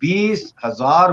20,000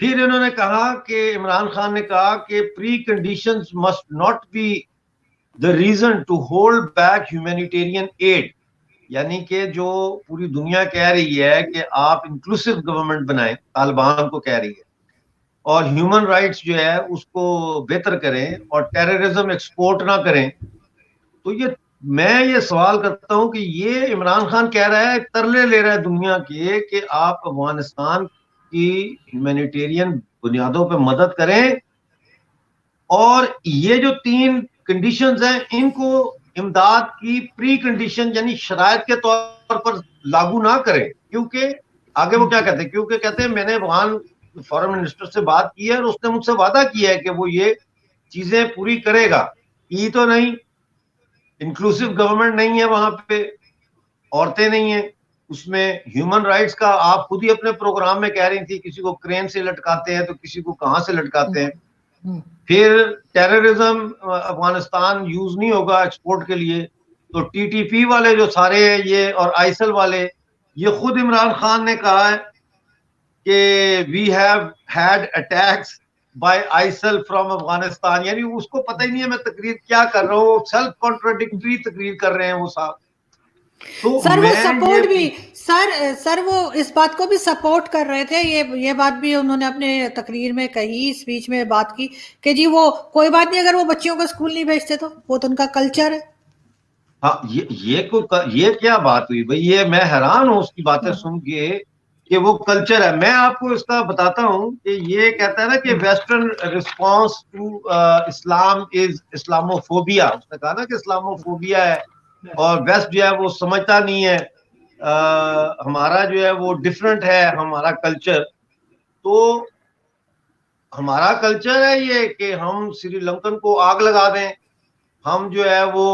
پھر انہوں نے کہا کہ عمران خان نے کہا کہ pre conditions must not be the reason to hold back humanitarian aid, یعنی کہ جو پوری دنیا کہہ رہی ہے کہ آپ انکلوسیو گورنمنٹ بنائیں، طالبان کو کہہ رہی ہے، اور ہیومن رائٹس جو ہے اس کو بہتر کریں اور ٹیررزم ایکسپورٹ نہ کریں. تو میں یہ سوال کرتا ہوں کہ یہ عمران خان کہہ رہا ہے، ترلے لے رہا ہے دنیا کے کہ آپ افغانستان کی ہیومینیٹیرین بنیادوں پہ مدد کریں، اور یہ جو 3 کنڈیشنز ہیں ان کو امداد کی پری کنڈیشن یعنی شرائط کے طور پر لاگو نہ کریں. کیونکہ آگے وہ کیا کہتے ہیں، کیونکہ کہتے ہیں میں نے افغان فارن منسٹر سے بات کی ہے اور اس نے مجھ سے وعدہ کیا ہے کہ وہ یہ چیزیں پوری کرے گا. کی تو نہیں، انکلوسیو گورنمنٹ نہیں ہے وہاں پہ، عورتیں نہیں ہیں اس میں، ہیومن رائٹس کا آپ خود ہی اپنے پروگرام میں کہہ رہی تھی کسی کو کرین سے لٹکاتے ہیں تو کسی کو کہاں سے لٹکاتے ہیں. پھر ٹیررزم افغانستان یوز نہیں ہوگا ایکسپورٹ کے لیے. تو ٹی ٹی پی والے جو سارے ہیں یہ اور آئیسل والے، یہ خود عمران خان نے کہا ہے کہ we have had attacks by ISIL from Afghanistan. یعنی اس کو پتہ ہی نہیں ہے میں تقریر کیا کر رہا ہوں، سیلف کانٹراڈکٹری تقریر کر رہے ہیں وہ صاحب. تو سر وہ میں سپورٹ بھی سر وہ اس بات کو بھی سپورٹ کر رہے تھے، یہ بات بھی انہوں نے اپنے تقریر میں کہی، اسپیچ میں بات کی کہ جی وہ کوئی بات نہیں اگر وہ بچیوں کو اسکول نہیں بھیجتے تو وہ تو ان کا کلچر ہے. ہاں یہ کیا بات ہوئی بھائی، یہ میں حیران ہوں اس کی باتیں سن کے کہ وہ کلچر ہے. میں آپ کو اس کا بتاتا ہوں کہ یہ کہتا ہے نا کہ western response to Islam is Islamophobia. اس نے کہا نا کہ اسلاموفوبیا ہے اور ویسٹ جو ہے وہ سمجھتا نہیں ہے، ہمارا جو ہے وہ ڈفرنٹ ہے ہمارا کلچر. تو ہمارا کلچر ہے یہ کہ ہم سری لنکن کو آگ لگا دیں، ہم جو ہے وہ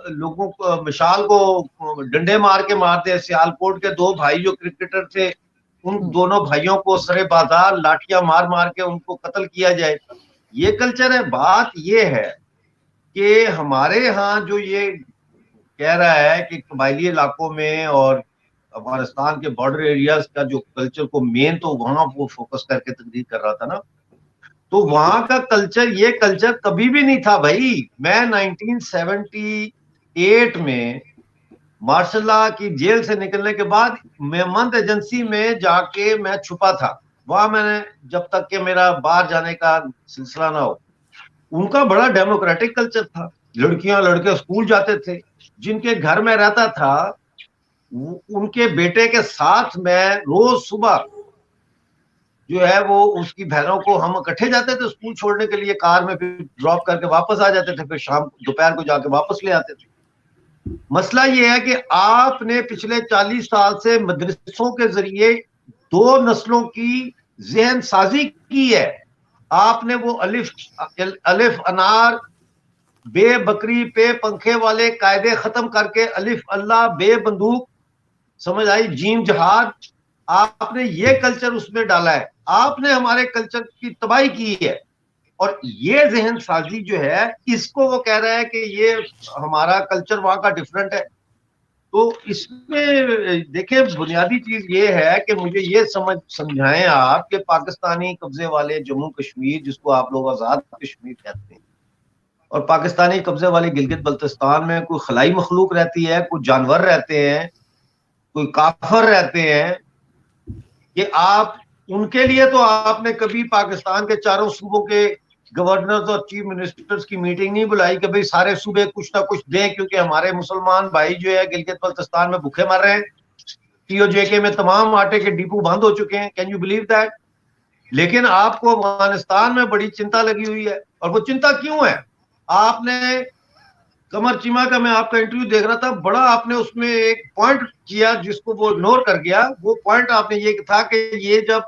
لوگوں کو مشال کو ڈنڈے مار کے مارتے ہیں. سیالکوٹ کے 2 بھائی جو کرکٹر تھے ان دونوں بھائیوں کو سرے بازار لاٹیاں مار مار کے ان کو قتل کیا جائے. یہ کلچر ہے. بات یہ ہے کہ ہمارے ہاں جو یہ کہہ رہا ہے کہ قبائلی علاقوں میں اور افغانستان کے بارڈر ایریاز کا جو کلچر کو مین تو وہاں وہ فوکس کر کے تقریر کر رہا تھا نا، تو وہاں کا کلچر یہ کلچر کبھی بھی نہیں تھا بھائی. میں 1978 میں مارشل اللہ کی جیل سے نکلنے کے بعد میمند ایجنسی میں جا کے میں چھپا تھا وہاں. میں نے جب تک کہ میرا باہر جانے کا سلسلہ نہ ہو، ان کا بڑا ڈیموکریٹک کلچر تھا. لڑکیاں لڑکے اسکول جاتے تھے. جن کے گھر میں رہتا تھا ان کے بیٹے کے ساتھ میں روز صبح جو ہے وہ اس کی بہنوں کو ہم اکٹھے جاتے تھے اسکول چھوڑنے کے لیے کار میں، پھر ڈراپ کر کے واپس آ جاتے تھے، پھر شام دوپہر کو جا کے واپس لے آتے تھے. مسئلہ یہ ہے کہ آپ نے پچھلے 40 سال سے مدرسوں کے ذریعے 2 نسلوں کی ذہن سازی کی ہے. آپ نے وہ الف انار بے بکری پہ پنکھے والے قاعدے ختم کر کے الف اللہ بے بندوق سمجھ آئی جیم جہاد، آپ نے یہ کلچر اس میں ڈالا ہے. آپ نے ہمارے کلچر کی تباہی کی ہے. اور یہ ذہن سازی جو ہے اس کو وہ کہہ رہا ہے کہ یہ ہمارا کلچر وہاں کا ڈفرنٹ ہے. تو اس میں دیکھیں بنیادی چیز یہ ہے کہ مجھے یہ سمجھائیں آپ کہ پاکستانی قبضے والے جموں کشمیر جس کو آپ لوگ آزاد کشمیر کہتے ہیں، اور پاکستانی قبضے والے گلگت بلتستان میں کوئی خلائی مخلوق رہتی ہے، کوئی جانور رہتے ہیں، کوئی کافر رہتے ہیں، کہ آپ ان کے لیے تو آپ نے کبھی پاکستان کے چاروں صوبوں کے گورنرز اور چیف منسٹرز کی میٹنگ نہیں بلائی کہ بھئی سارے صوبے کچھ نہ کچھ دیں، کیونکہ ہمارے مسلمان بھائی جو ہے گلگت بلتستان میں بھوکے مر رہے ہیں. ٹی او جے کے میں تمام آٹے کے ڈپو بند ہو چکے ہیں. Can you believe that? لیکن آپ کو افغانستان میں بڑی چنتا لگی ہوئی ہے. اور وہ چنتا کیوں ہے؟ آپ نے قمر چیمہ کا میں آپ کا انٹرویو دیکھ رہا تھا، بڑا آپ نے اس میں ایک پوائنٹ کیا جس کو وہ اگنور کر گیا. وہ پوائنٹ آپ نے یہ تھا کہ یہ جب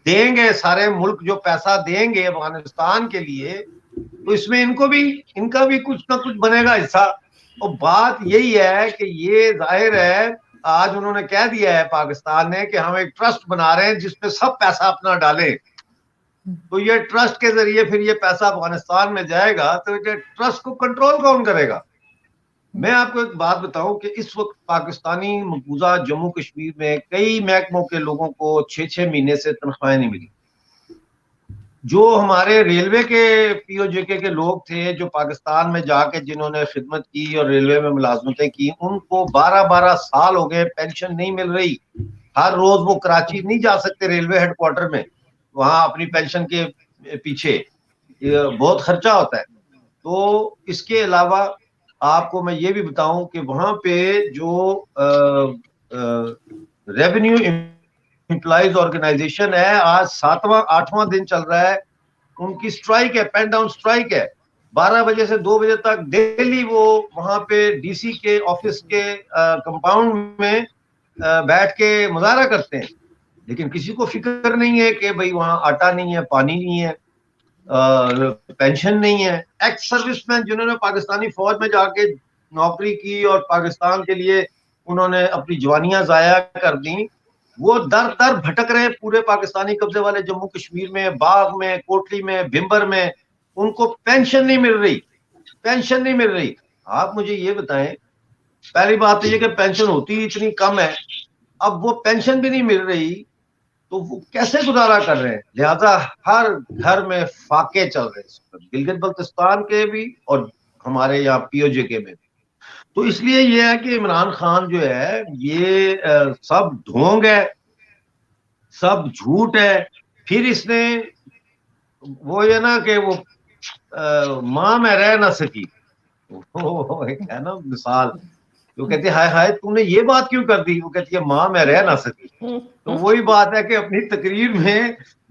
دیں گے سارے ملک جو پیسہ دیں گے افغانستان کے لیے تو اس میں ان کا بھی کچھ نہ کچھ بنے گا حصہ. اور بات یہی ہے کہ یہ ظاہر ہے آج انہوں نے کہہ دیا ہے پاکستان نے کہ ہم ایک ٹرسٹ بنا رہے ہیں جس میں سب پیسہ اپنا ڈالیں. تو یہ ٹرسٹ کے ذریعے پھر یہ پیسہ افغانستان میں جائے گا تو یہ ٹرسٹ کو کنٹرول کون کرے گا؟ میں آپ کو ایک بات بتاؤں کہ اس وقت پاکستانی مقبوضہ جموں کشمیر میں کئی محکموں کے لوگوں کو 6 مہینے سے تنخواہیں نہیں ملی. جو ہمارے ریلوے کے پی او جے کے لوگ تھے جو پاکستان میں جا کے جنہوں نے خدمت کی اور ریلوے میں ملازمتیں کی، ان کو 12 سال ہو گئے، پینشن نہیں مل رہی. ہر روز وہ کراچی نہیں جا سکتے ریلوے ہیڈ کوارٹر میں وہاں اپنی پینشن کے پیچھے، بہت خرچہ ہوتا ہے. تو اس کے علاوہ آپ کو میں یہ بھی بتاؤں کہ وہاں پہ جو ریونیو امپلائیز آرگنائزیشن ہے، آج 7واں 8واں دن چل رہا ہے، ان کی سٹرائک ہے، پین ڈاؤن سٹرائک ہے. 12 بجے سے 2 بجے تک ڈیلی وہ وہاں پہ ڈی سی کے آفس کے کمپاؤنڈ میں بیٹھ کے مظاہرہ کرتے ہیں. لیکن کسی کو فکر نہیں ہے کہ بھئی وہاں آٹا نہیں ہے، پانی نہیں ہے، پینشن نہیں ہے. ایکس سروس مین جنہوں نے پاکستانی فوج میں جا کے نوکری کی اور پاکستان کے لیے انہوں نے اپنی جوانیاں ضائع کر دیں، وہ در در بھٹک رہے پورے پاکستانی قبضے والے جموں کشمیر میں، باغ میں، کوٹلی میں، بھمبر میں. ان کو پینشن نہیں مل رہی، پینشن نہیں مل رہی. آپ مجھے یہ بتائیں، پہلی بات تو یہ کہ پینشن ہوتی ہی اتنی کم ہے، اب وہ پینشن بھی نہیں مل رہی تو وہ کیسے گزارا کر رہے ہیں؟ لہذا ہر گھر میں فاقے چل رہے ہیں، گلگت بلتستان کے بھی اور ہمارے یہاں پی او جے کے میں بھی. تو اس لیے یہ ہے کہ عمران خان جو ہے یہ سب ڈھونگ ہے، سب جھوٹ ہے. پھر اس نے وہ یہ نا کہ وہ ماں میں رہ نہ سکی، وہ ایک ہے نا مثال، جو کہتے ہیں ہائے ہائے تم نے یہ بات کیوں کر دی، وہ کہتی ہے ماں میں رہ نہ سکی. تو وہی بات ہے کہ اپنی تقریر میں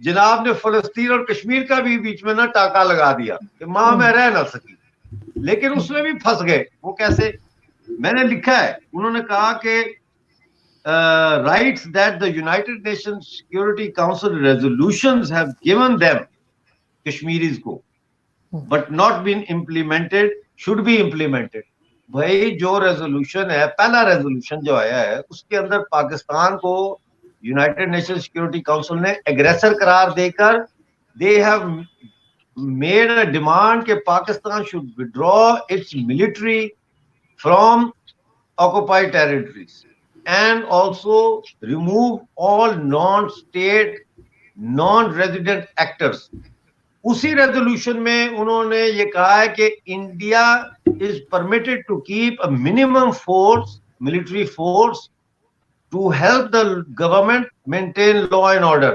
جناب نے فلسطین اور کشمیر کا بھی بیچ میں نا ٹاکا لگا دیا کہ ماں میں رہ نہ سکی، لیکن اس میں بھی پھنس گئے. وہ کیسے؟ میں نے لکھا ہے، انہوں نے کہا کہ rights that the United Nations Security Council resolutions have given them, Kashmiris کو, but not been implemented, should be implemented. بھائی جو ریزولوشن ہے، پہلا ریزولوشن جو آیا ہے اس کے اندر پاکستان کو یونائٹڈ نیشن سیکورٹی کاؤنسل نے ایگریسر قرار دے کر they have made a demand کہ Pakistan should withdraw its military from occupied territories and also remove all non-state, non-resident actors. اسی ریزولوشن میں انہوں نے یہ کہا ہے کہ India is permitted to keep a minimum force, military force, to help the government maintain law and order.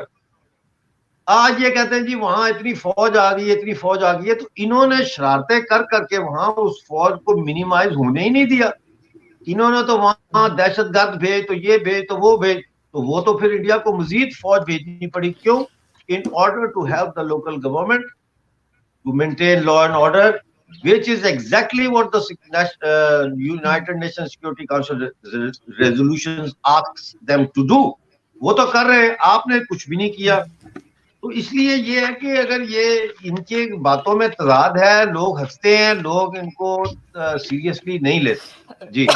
آج یہ کہتے ہیں جی وہاں اتنی فوج آ گئی ہے، اتنی فوج آ گئی ہے، تو انہوں نے شرارتیں کر کر کے وہاں اس فوج کو منیمائز ہونے ہی نہیں دیا. انہوں نے تو وہاں دہشت گرد بھیج، تو یہ بھیج، تو وہ بھیج، تو وہ تو پھر انڈیا کو مزید فوج بھیجنی پڑی. کیوں؟ in order to help the local government to maintain law and order, which is exactly what the United Nations Security Council resolutions asks them to do. وہ تو کر رہے ہیں، آپ نے کچھ بھی نہیں کیا. تو اس لیے یہ ہے کہ اگر یہ ان کے باتوں میں تضاد ہے، لوگ ہنستے ہیں، لوگ ان کو سیریسلی نہیں لیتے. جی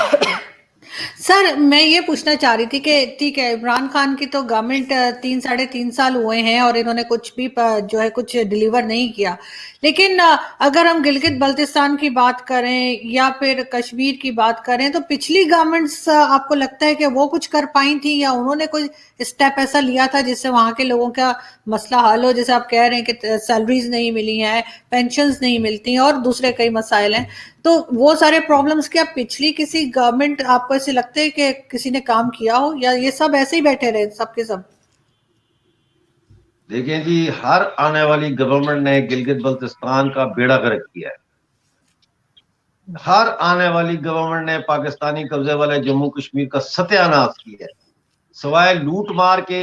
سر میں یہ پوچھنا چاہ رہی تھی کہ ٹھیک ہے عمران خان کی تو گورنمنٹ 3 ساڑھے 3 سال ہوئے ہیں اور انہوں نے کچھ بھی جو ہے کچھ ڈیلیور نہیں کیا، لیکن اگر ہم گلگت بلتستان کی بات کریں یا پھر کشمیر کی بات کریں تو پچھلی گورنمنٹس آپ کو لگتا ہے کہ وہ کچھ کر پائیں تھی یا انہوں نے کوئی اسٹیپ ایسا لیا تھا جس سے وہاں کے لوگوں کا مسئلہ حل ہو؟ جیسے آپ کہہ رہے ہیں کہ سیلریز نہیں ملی ہیں، پینشنز نہیں ملتی ہیں اور دوسرے کئی مسائل ہیں، تو وہ سارے پرابلمز کیا پچھلی کسی گورنمنٹ آپ کو ایسے لگتے ہے کہ کسی نے کام کیا ہو یا یہ سب ایسے ہی بیٹھے رہے سب کے سب؟ دیکھیں جی، ہر آنے والی گورنمنٹ نے گلگت بلتستان کا بیڑا غرق کیا ہے. ہر آنے والی گورنمنٹ نے پاکستانی قبضے والے جموں کشمیر کا ستیہ ناش کیا ہے، سوائے لوٹ مار کے،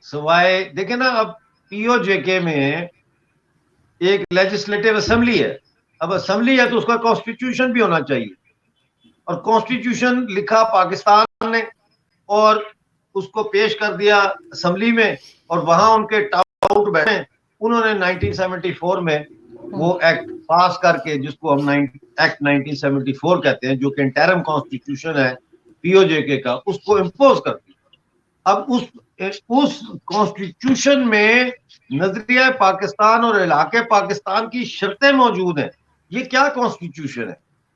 سوائے دیکھیں نا اب پی او جے کے میں ایک لیجسلیٹو اسمبلی ہے. اب اسمبلی ہے تو اس کا کانسٹیٹیوشن بھی ہونا چاہیے، اور کانسٹیٹیوشن لکھا پاکستان نے اور اس کو پیش کر دیا اسمبلی میں، اور وہاں ان کے ٹاؤٹ بیٹھے، انہوں نے 1974 میں وہ ایکٹ پاس کر کے، جس کو ہم ایکٹ 1974 کہتے ہیں، جو کہ انٹرم کانسٹیٹیوشن ہے پی او جے کے کا، اس کو امپوز کر دیا. اب اس کانسٹیٹیوشن میں نظریہ پاکستان اور علاقے پاکستان کی شرطیں موجود ہیں. یہ کیا کانسٹیٹیوشن ہے؟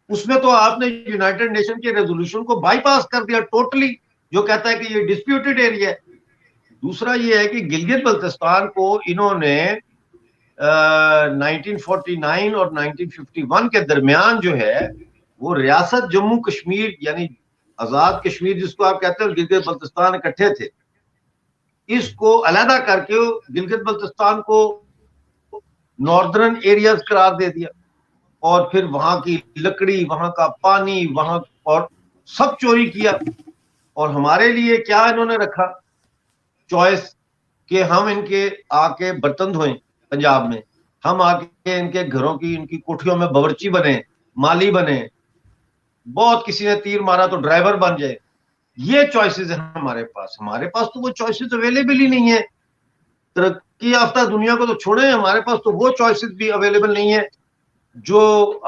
اس میں تو آپ نے یونائٹڈ نیشن کے ریزولوشن کو بائی پاس کر دیا ٹوٹلی، جو کہتا ہے کہ یہ ڈسپیوٹڈ ایریا ہے. دوسرا یہ ہے کہ گلگت بلتستان کو انہوں نے 1949 اور 1951 کے درمیان جو ہے وہ ریاست جموں کشمیر یعنی آزاد کشمیر جس کو آپ کہتے ہیں گلگت بلتستان اکٹھے تھے، اس کو علیحدہ کر کے گلگت بلتستان کو ناردرن ایریاز قرار دے دیا، اور پھر وہاں کی لکڑی، وہاں کا پانی، وہاں اور سب چوری کیا. اور ہمارے لیے کیا انہوں نے رکھا چوائس کہ ہم ان کے آ کے برتن دھوئیں پنجاب میں، ہم آ کے ان کے گھروں کی ان کی کوٹھیوں میں باورچی بنے، مالی بنے، بہت کسی نے تیر مارا تو ڈرائیور بن جائے. یہ چوائسز ہیں ہمارے پاس تو وہ چوائسز اویلیبل ہی نہیں ہے. ترقی یافتہ دنیا کو تو چھوڑیں، ہمارے پاس تو وہ چوائسز بھی اویلیبل نہیں ہے جو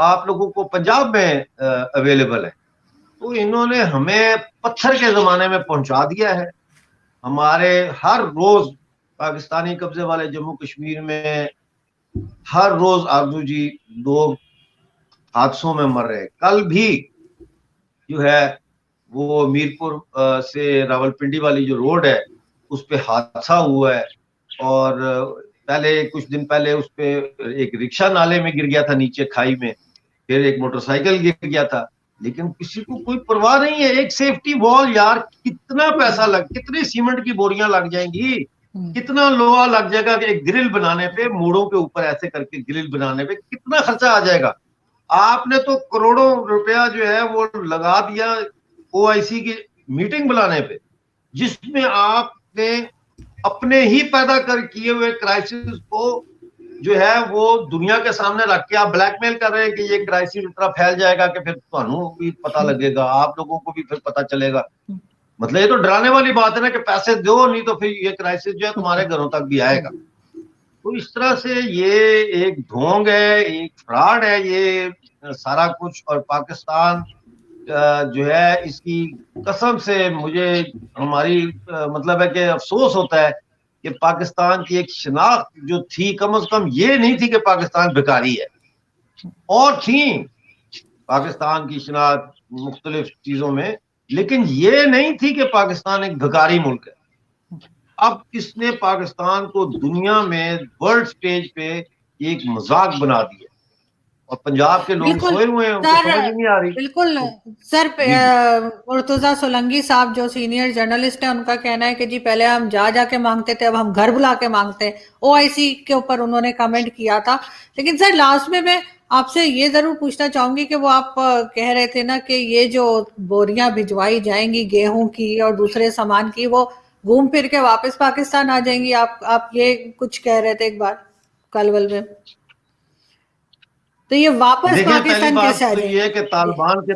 آپ لوگوں کو پنجاب میں اویلیبل ہے. تو انہوں نے ہمیں پتھر کے زمانے میں پہنچا دیا ہے. ہمارے ہر روز پاکستانی قبضے والے جموں کشمیر میں ہر روز آرزو جی لوگ حادثوں میں مر رہے. کل بھی جو ہے وہ میرپور سے راولپنڈی والی جو روڈ ہے اس پہ حادثہ ہوا ہے، اور پہلے کچھ دن پہلے اس پہ ایک رکشہ نالے میں گر گیا تھا نیچے کھائی میں، پھر ایک موٹر سائیکل گر گیا تھا، لیکن کسی کو کوئی پرواہ نہیں ہے. ایک سیفٹی وال یار کتنا پیسہ کتنی سیمنٹ کی بوریاں لگ جائیں گی، کتنا لوہا لگ جائے گا کہ ایک گرل بنانے پہ، موڑوں کے اوپر ایسے کر کے گرل بنانے پہ کتنا خرچہ آ جائے گا. آپ نے تو کروڑوں روپیہ جو ہے وہ لگا دیا OIC کی میٹنگ بلانے پہ، جس میں آپ نے اپنے ہی پیدا کر کیے ہوئے کرائسس کو جو ہے وہ دنیا کے سامنے رکھ کے آپ بلیک میل کر رہے ہیں کہ یہ کرائسس اس طرح پھیل جائے گا کہ پھر تمہیں بھی پتہ لگے گا، آپ لوگوں کو بھی پھر پتہ چلے گا. مطلب یہ تو ڈرانے والی بات ہے نا کہ پیسے دو نہیں تو پھر یہ کرائسس جو ہے تمہارے گھروں تک بھی آئے گا. تو اس طرح سے یہ ایک ڈھونگ ہے، ایک فراڈ ہے یہ سارا کچھ. اور پاکستان جو ہے اس کی قسم سے مجھے ہماری مطلب ہے کہ افسوس ہوتا ہے کہ پاکستان کی ایک شناخت جو تھی کم از کم یہ نہیں تھی کہ پاکستان بھکاری ہے، اور تھیں پاکستان کی شناخت مختلف چیزوں میں، لیکن یہ نہیں تھی کہ پاکستان ایک بھکاری ملک ہے. اب اس نے پاکستان کو دنیا میں ورلڈ سٹیج پہ ایک مذاق بنا دیا، اور پنجاب کے لوگ بالکل سوئے ہوئے ہیں، ان کو سر، سمجھ ہی نہیں آ رہی. بالکل سر. جی جی مرتضیٰ سولنگی صاحب جو سینئر جرنلسٹ ہیں، ان کا کہنا ہے کہ جی پہلے ہم جا کے مانگتے تھے، اب ہم گھر بلا کے مانگتے ہیں. OIC کے اوپر انہوں نے کمنٹ کیا تھا. لیکن سر لاسٹ میں آپ سے یہ ضرور پوچھنا چاہوں گی کہ وہ آپ کہہ رہے تھے نا کہ یہ جو بوریاں بھجوائی جائیں گی گیہوں کی اور دوسرے سامان کی، وہ گھوم پھر کے واپس پاکستان آ جائیں گی. آپ یہ کچھ کہہ رہے تھے ایک بار کلول میں، تو یہ واپس دیکھیں پہلی پاکستان بات کیسے آ تو جائیں یہ گے؟ ہے کہ طالبان کے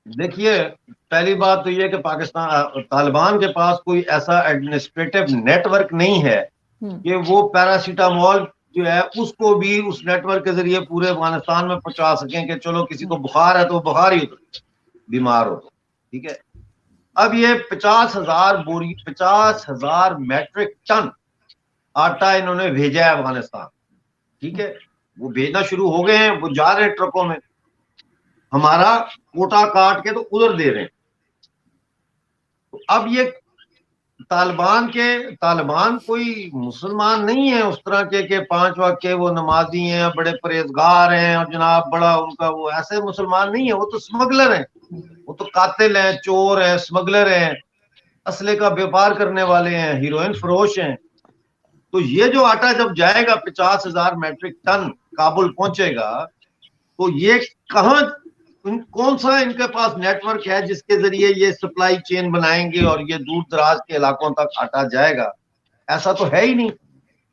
دیکھیے پہلی بات تو یہ ہے کہ طالبان کے پاس کوئی ایسا ایڈمنسٹریٹو نیٹ ورک نہیں ہے کہ وہ پیراسیٹامول جو ہے اس کو بھی اس نیٹ ورک کے ذریعے پورے افغانستان میں پہنچا سکیں کہ چلو کسی کو بخار ہے تو بخار ہی اتر بیمار ہو تو ٹھیک ہے. اب یہ 50,000 میٹرک ٹن آٹا انہوں نے بھیجا ہے افغانستان، ٹھیک ہے، وہ بھیجنا شروع ہو گئے ہیں، وہ جا رہے ہیں ٹرکوں میں، ہمارا کوٹا کاٹ کے تو ادھر دے رہے ہیں. تو اب یہ طالبان کوئی مسلمان نہیں ہے اس طرح کے کہ 5 وقت کے وہ نمازی ہیں، بڑے پرہیزگار ہیں، اور جناب بڑا ان کا وہ ایسے مسلمان نہیں ہے. وہ تو اسمگلر ہیں، وہ تو قاتل ہیں، چور ہیں، اسمگلر ہیں، اسلحے کا بیپار کرنے والے ہیں، ہیروئن فروش ہیں. تو یہ جو آٹا جب جائے گا 50,000 میٹرک ٹن کابل پہنچے گا، تو یہ کہاں کون سا ان کے پاس نیٹ ورک ہے جس کے ذریعے یہ سپلائی چین بنائیں گے اور یہ دور دراز کے علاقوں تک آٹا جائے گا؟ ایسا تو ہے ہی نہیں.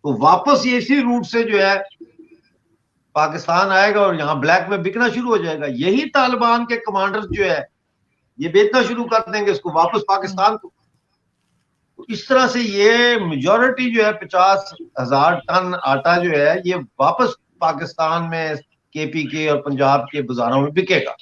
تو واپس یہ اسی روٹ سے جو ہے پاکستان آئے گا اور یہاں بلیک میں بکنا شروع ہو جائے گا. یہی طالبان کے کمانڈر جو ہے یہ بیچنا شروع کر دیں گے اس کو واپس پاکستان کو. اس طرح سے یہ میجورٹی جو ہے 50,000 ٹن آٹا جو ہے یہ واپس پاکستان میں KP کے اور پنجاب کے بازاروں میں بکے گا.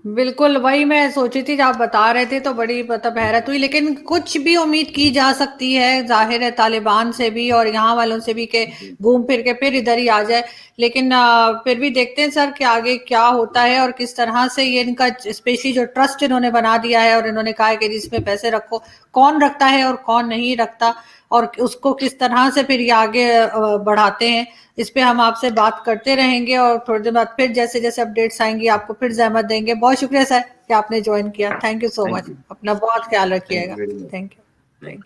بالکل وہی میں سوچی تھی، آپ بتا رہے تھے تو بڑی مطلب حیرت ہوئی. لیکن کچھ بھی امید کی جا سکتی ہے ظاہر ہے طالبان سے بھی اور یہاں والوں سے بھی کہ گھوم پھر کے پھر ادھر ہی آ جائے. لیکن پھر بھی دیکھتے ہیں سر کہ آگے کیا ہوتا ہے اور کس طرح سے یہ ان کا اسپیشلی جو ٹرسٹ انہوں نے بنا دیا ہے اور انہوں نے کہا ہے کہ اس میں پیسے رکھو، کون رکھتا ہے اور کون نہیں رکھتا. اور اس کو کس طرح سے پھر یہ آگے بڑھاتے ہیں، اس پہ ہم آپ سے بات کرتے رہیں گے، اور تھوڑی دیر بعد پھر جیسے جیسے اپڈیٹس آئیں گی آپ کو پھر زحمت دیں گے. بہت شکریہ سر کہ آپ نے جوائن کیا. تھینک یو سو مچ. اپنا بہت خیال رکھیے گا. Thank you.